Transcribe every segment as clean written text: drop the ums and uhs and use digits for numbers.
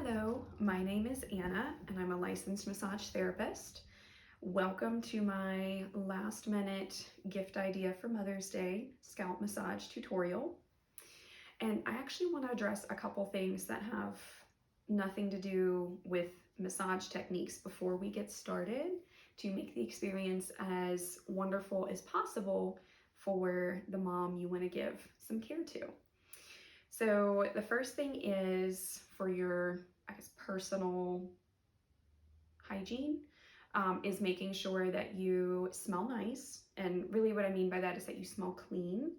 Hello, my name is Anna and I'm a licensed massage therapist. Welcome to my last minute gift idea for Mother's Day scalp massage tutorial. And I actually want to address a couple things that have nothing to do with massage techniques before we get started to make the experience as wonderful as possible for the mom you want to give some care to. So the first thing is for your, personal hygiene is making sure that you smell nice. And really what I mean by that is that you smell clean.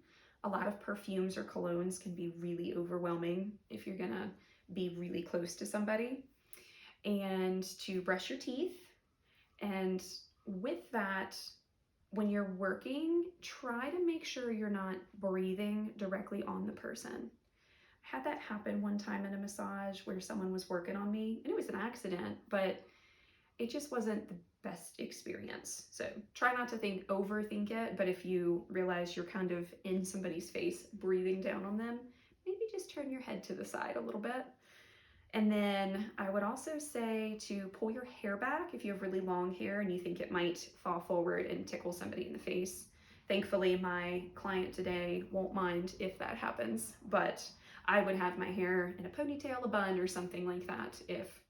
A lot of perfumes or colognes can be really overwhelming if you're gonna be really close to somebody. And to brush your teeth. And with that, when you're working, try to make sure you're not breathing directly on the person. I had that happen one time in a massage where someone was working on me, and it was an accident, but it just wasn't the best experience. So try not to overthink it, but if you realize you're kind of in somebody's face, breathing down on them, maybe just turn your head to the side a little bit. And then I would also say to pull your hair back if you have really long hair and you think it might fall forward and tickle somebody in the face. Thankfully, my client today won't mind if that happens, but I would have my hair in a ponytail, a bun, or something like that if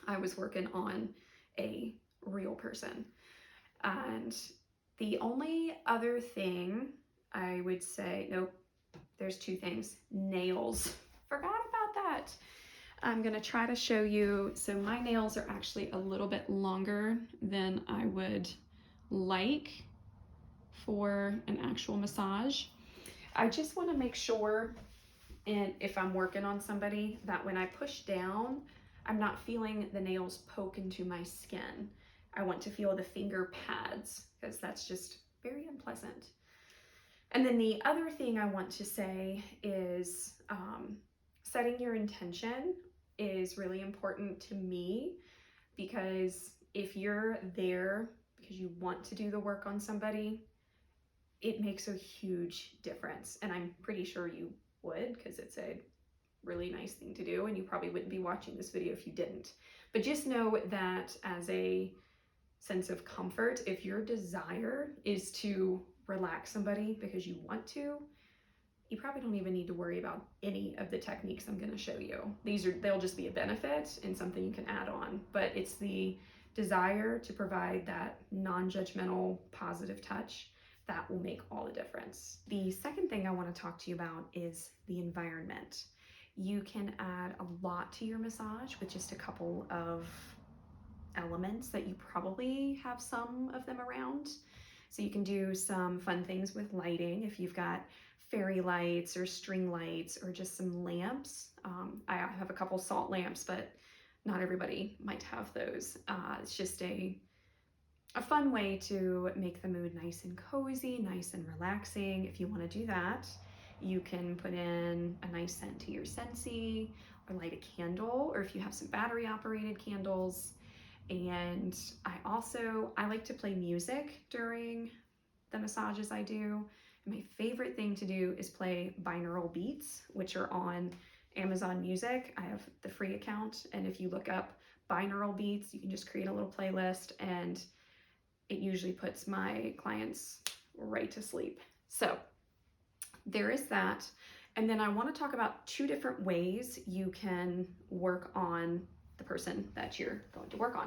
I was working on a real person. And the only other thing I would say, nope, there's two things. Nails. Forgot about that. I'm gonna try to show you. So my nails are actually a little bit longer than I would like for an actual massage. I just wanna make sure, and if I'm working on somebody, that when I push down, I'm not feeling the nails poke into my skin. I want to feel the finger pads because that's just very unpleasant. And then the other thing I want to say is setting your intention is really important to me, because if you're there because you want to do the work on somebody, it makes a huge difference. And I'm pretty sure you would, because it's a really nice thing to do, and you probably wouldn't be watching this video if you didn't. But just know that as a sense of comfort, if your desire is to relax somebody because you want to, you probably don't even need to worry about any of the techniques I'm going to show you. They'll just be a benefit and something you can add on, but it's the desire to provide that non-judgmental positive touch that will make all the difference. The second thing I want to talk to you about is the environment. You can add a lot to your massage with just a couple of elements that you probably have some of them around. So you can do some fun things with lighting if you've got fairy lights or string lights or just some lamps. I have a couple salt lamps, but not everybody might have those. It's just a fun way to make the mood nice and cozy, nice and relaxing. If you want to do that, you can put in a nice scent to your Scentsy or light a candle, or if you have some battery operated candles. And I like to play music during the massages I do. And my favorite thing to do is play binaural beats, which are on Amazon Music. I have the free account, and if you look up binaural beats, you can just create a little playlist, and it usually puts my clients right to sleep. So there is that. And then I want to talk about two different ways you can work on the person that you're going to work on.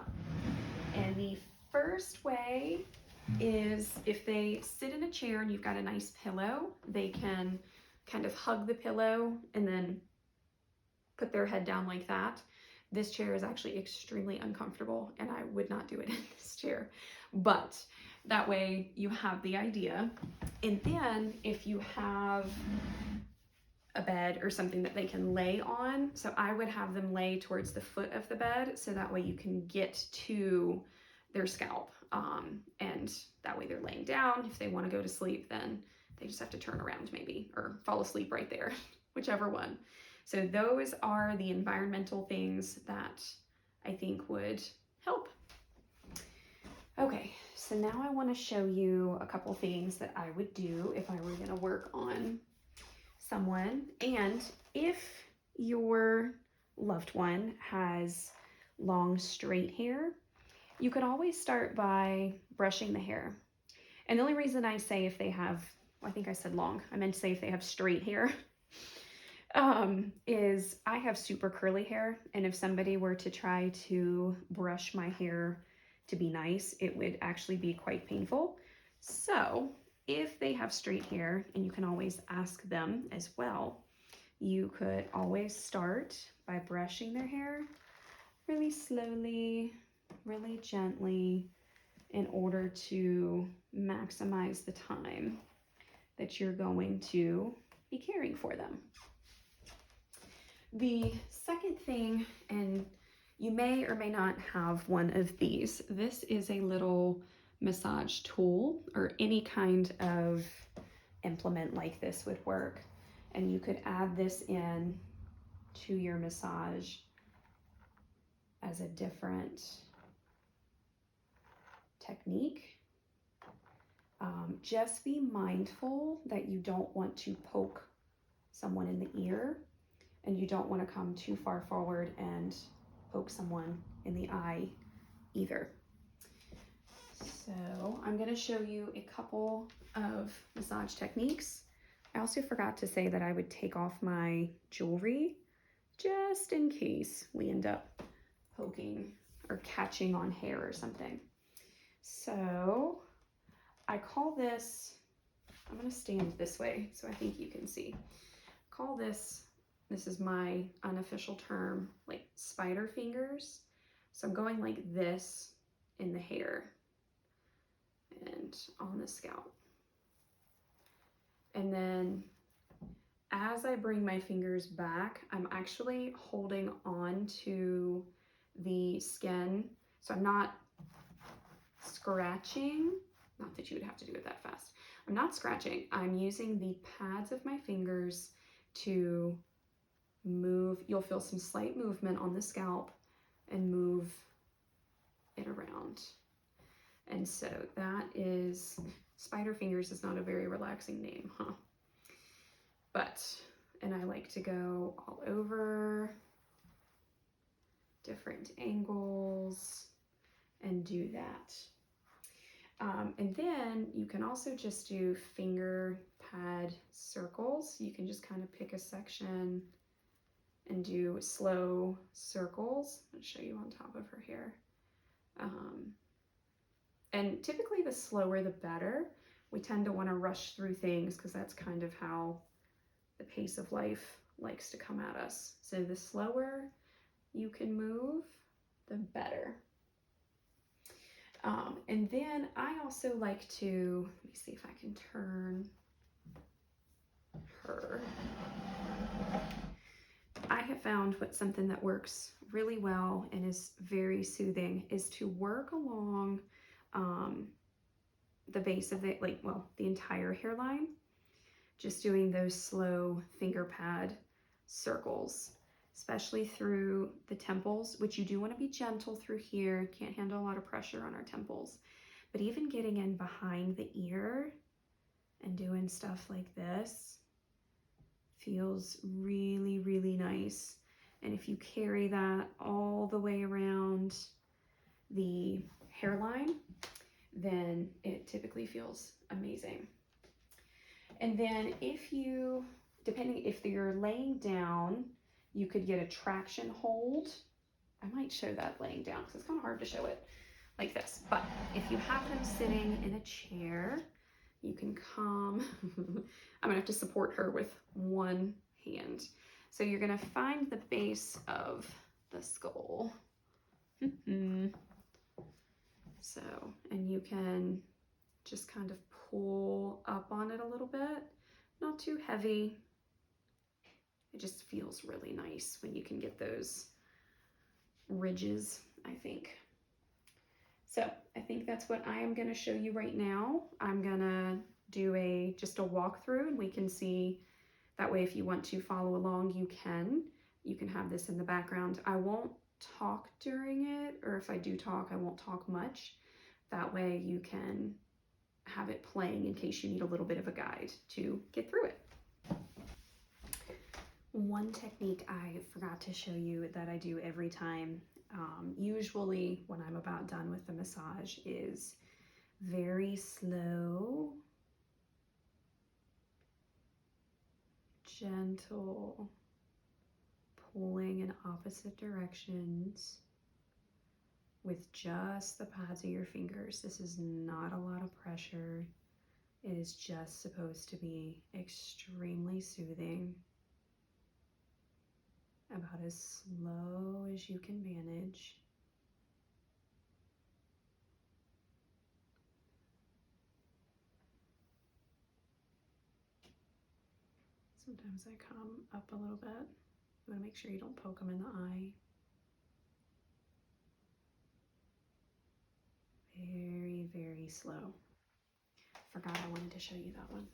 And the first way is if they sit in a chair and you've got a nice pillow, they can kind of hug the pillow and then put their head down like that. This chair is actually extremely uncomfortable and I would not do it in this chair, but that way you have the idea. And then if you have a bed or something that they can lay on, so I would have them lay towards the foot of the bed so that way you can get to their scalp, and that way they're laying down. If they want to go to sleep, then they just have to turn around maybe or fall asleep right there, whichever one. So those are the environmental things that I think would help. Okay, so now I want to show you a couple things that I would do if I were going to work on someone. And if you're loved one has long straight hair, you could always start by brushing the hair. And the only reason I say if they have, I think I said long, I meant to say if they have straight hair, is I have super curly hair, and if somebody were to try to brush my hair to be nice, it would actually be quite painful. So if they have straight hair, and you can always ask them as well, you could always start by brushing their hair really slowly, really gently, in order to maximize the time that you're going to be caring for them. The second thing, and you may or may not have one of these, this is a little massage tool, or any kind of implement like this would work. And you could add this in to your massage as a different technique. Just be mindful that you don't want to poke someone in the ear, and you don't want to come too far forward and poke someone in the eye either. So I'm going to show you a couple of massage techniques. I also forgot to say that I would take off my jewelry just in case we end up poking or catching on hair or something. So I call this, I'm going to stand this way so I think you can see. Call this, this is my unofficial term, like spider fingers. So I'm going like this in the hair and on the scalp. And then as I bring my fingers back, I'm actually holding on to the skin. So I'm not scratching, not that you would have to do it that fast. I'm not scratching. I'm using the pads of my fingers to move. You'll feel some slight movement on the scalp and move it around. And so that is, spider fingers is not a very relaxing name, huh? But, and I like to go all over, different angles, and do that. And then you can also just do finger pad circles. You can just kind of pick a section and do slow circles. I'll show you on top of her hair. And typically the slower the better. We tend to want to rush through things because that's kind of how the pace of life likes to come at us. So the slower you can move, the better. And then I also like to, let me see if I can turn her. I have found something that works really well and is very soothing is to work along the base of it, like, well, the entire hairline, just doing those slow finger pad circles, especially through the temples, which you do want to be gentle through here. Can't handle a lot of pressure on our temples, but even getting in behind the ear and doing stuff like this feels really, really nice. And if you carry that all the way around the hairline, then it typically feels amazing. And then if you, depending if you're laying down, you could get a traction hold. I might show that laying down because it's kind of hard to show it like this. But if you have them sitting in a chair, you can come, I'm gonna have to support her with one hand. So you're gonna find the base of the skull. So, and you can just kind of pull up on it a little bit, not too heavy. It just feels really nice when you can get those ridges, I think. So I think that's what I am gonna show you right now. I'm gonna do just a walkthrough, and we can see, that way if you want to follow along, you can. You can have this in the background. I won't talk during it, or if I do talk, I won't talk much. That way you can have it playing in case you need a little bit of a guide to get through it. One technique I forgot to show you that I do every time, usually when I'm about done with the massage, is very slow, gentle pulling in opposite directions with just the pads of your fingers. This is not a lot of pressure. It is just supposed to be extremely soothing, about as slow as you can manage. Sometimes I come up a little bit. You want to make sure you don't poke them in the eye. Very, very slow. Forgot I wanted to show you that one.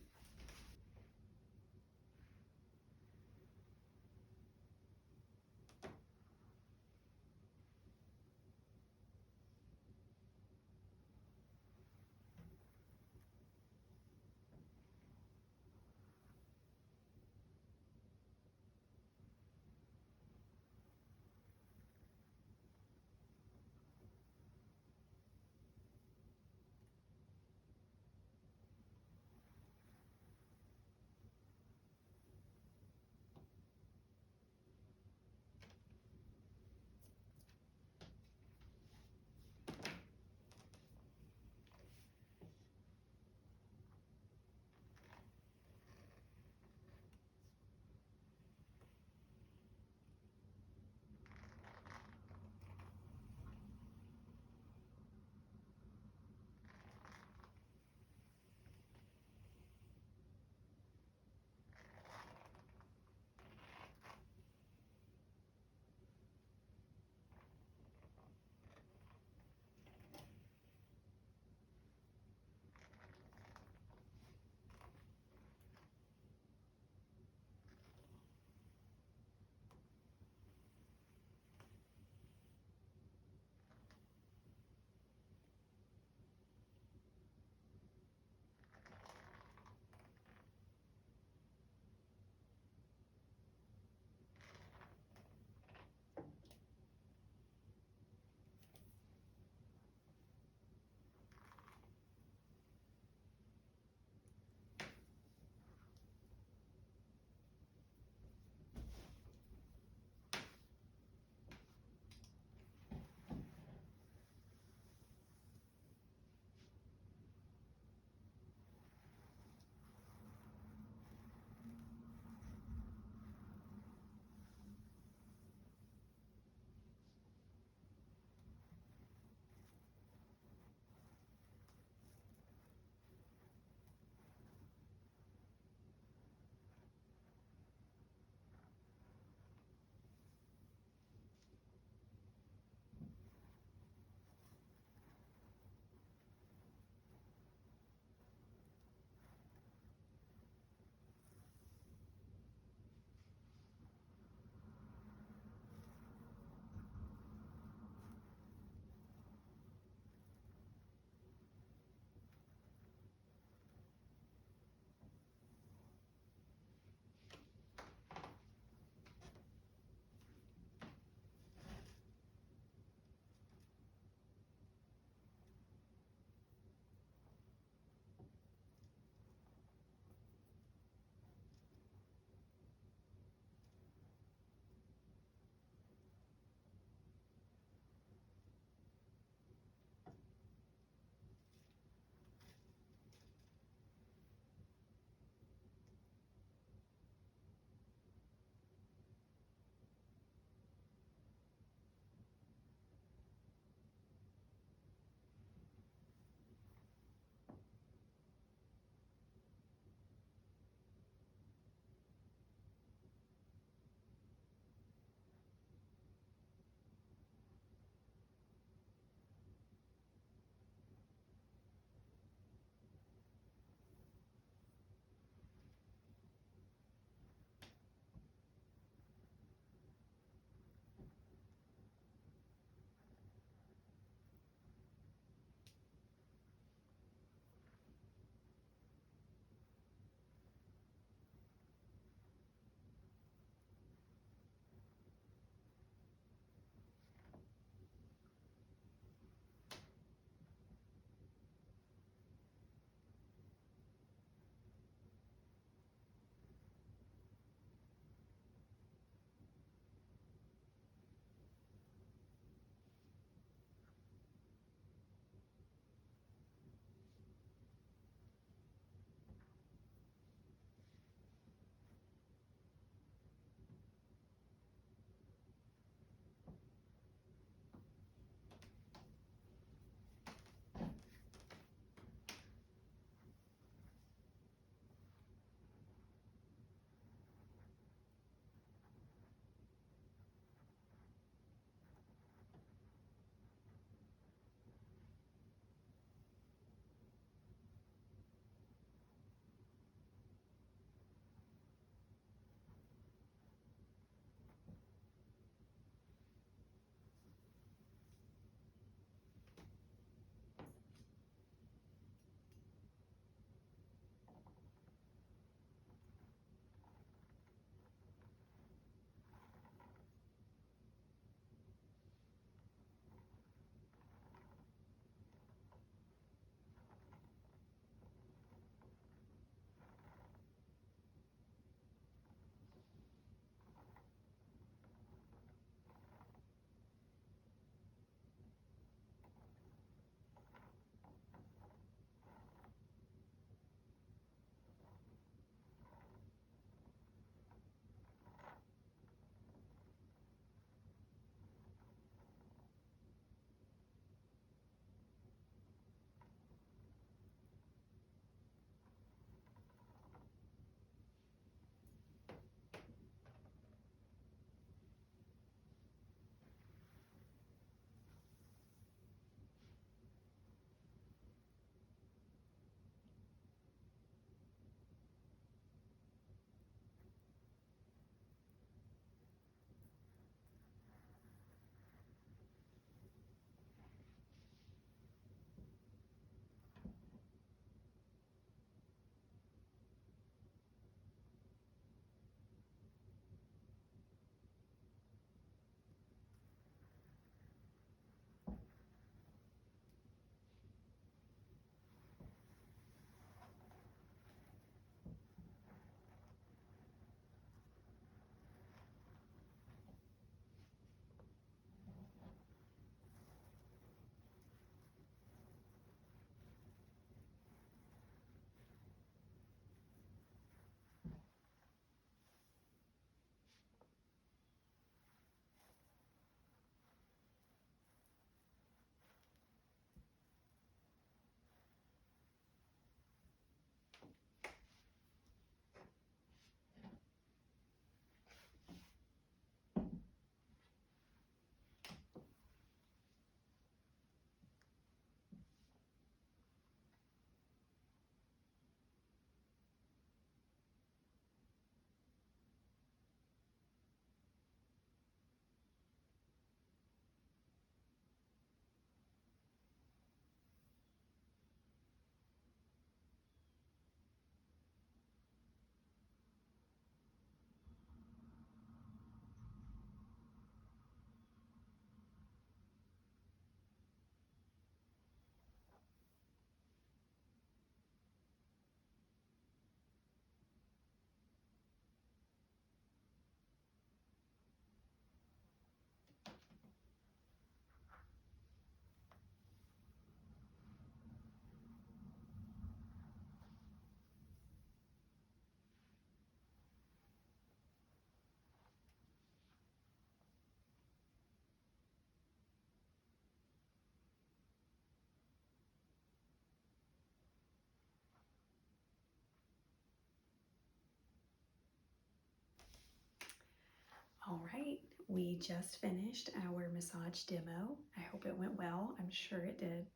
All right, we just finished our massage demo. I hope it went well. I'm sure it did.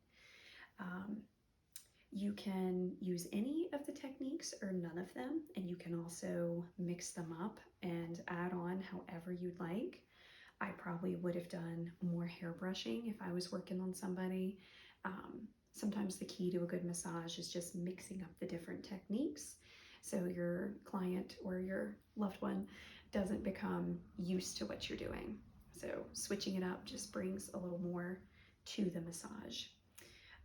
Um, you can use any of the techniques or none of them, and you can also mix them up and add on however you'd like. I probably would have done more hair brushing if I was working on somebody. Sometimes the key to a good massage is just mixing up the different techniques so your client or your loved one doesn't become used to what you're doing. So switching it up just brings a little more to the massage.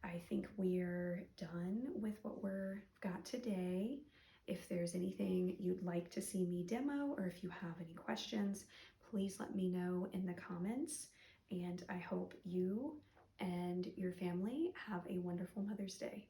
I think we're done with what we've got today. If there's anything you'd like to see me demo or if you have any questions, please let me know in the comments. And I hope you and your family have a wonderful Mother's Day.